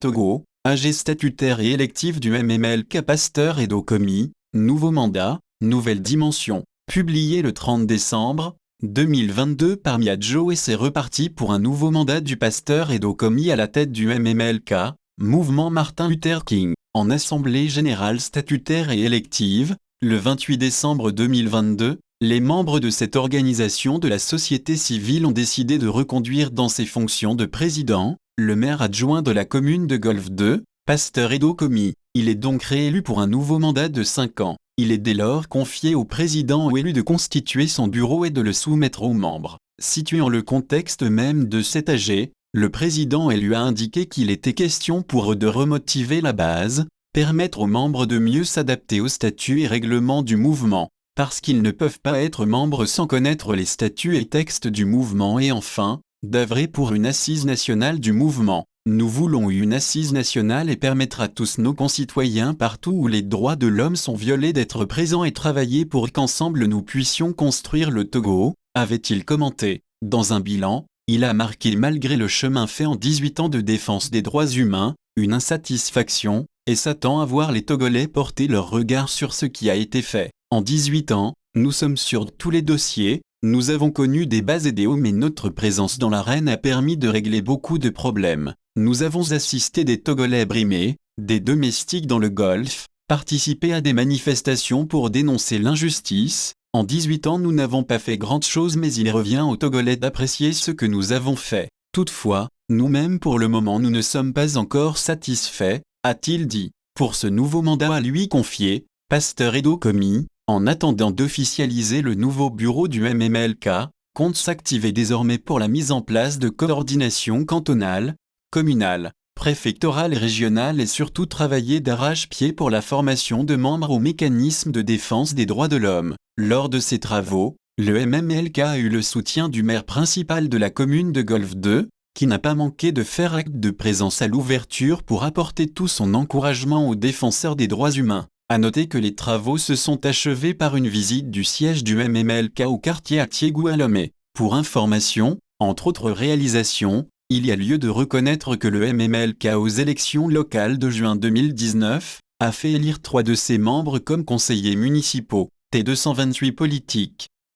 Togo, AG statutaire et électif du MMLK Pasteur Edo Komi, nouveau mandat, nouvelle dimension. Publié le 30 décembre 2022 par Miadjo et c'est reparti pour un nouveau mandat du pasteur Edo Komi à la tête du MMLK, Mouvement Martin Luther King, en assemblée générale statutaire et élective, le 28 décembre 2022. Les membres de cette organisation de la société civile ont décidé de reconduire dans ses fonctions de président, le maire adjoint de la commune de Golfe 2, Pasteur Edo Komi. Il est donc réélu pour un nouveau mandat de 5 ans. Il est dès lors confié au président ou élu de constituer son bureau et de le soumettre aux membres. Situant le contexte même de cet AG, le président élu a indiqué qu'il était question pour eux de remotiver la base, permettre aux membres de mieux s'adapter aux statuts et règlements du mouvement, parce qu'ils ne peuvent pas être membres sans connaître les statuts et textes du mouvement et enfin, d'œuvrer pour une assise nationale du mouvement. Nous voulons une assise nationale et permettre à tous nos concitoyens partout où les droits de l'homme sont violés d'être présents et travailler pour qu'ensemble nous puissions construire le Togo, avait-il commenté. Dans un bilan, il a marqué malgré le chemin fait en 18 ans de défense des droits humains, une insatisfaction, et s'attend à voir les Togolais porter leur regard sur ce qui a été fait. En 18 ans, nous sommes sur tous les dossiers, nous avons connu des bas et des hauts mais notre présence dans l'arène a permis de régler beaucoup de problèmes. Nous avons assisté des Togolais brimés, des domestiques dans le Golfe, participé à des manifestations pour dénoncer l'injustice. En 18 ans nous n'avons pas fait grande chose mais il revient aux Togolais d'apprécier ce que nous avons fait. Toutefois, nous-mêmes pour le moment nous ne sommes pas encore satisfaits, a-t-il dit. Pour ce nouveau mandat à lui confié, Pasteur Edo Komi, en attendant d'officialiser le nouveau bureau du MMLK, compte s'activer désormais pour la mise en place de coordination cantonale, communale, préfectorale et régionale et surtout travailler d'arrache-pied pour la formation de membres au mécanisme de défense des droits de l'homme. Lors de ces travaux, le MMLK a eu le soutien du maire principal de la commune de Golfe 2, qui n'a pas manqué de faire acte de présence à l'ouverture pour apporter tout son encouragement aux défenseurs des droits humains. À noter que les travaux se sont achevés par une visite du siège du MMLK au quartier Atiégou à Lomé. Pour information, entre autres réalisations, il y a lieu de reconnaître que le MMLK aux élections locales de juin 2019 a fait élire 3 de ses membres comme conseillers municipaux. T228 politique.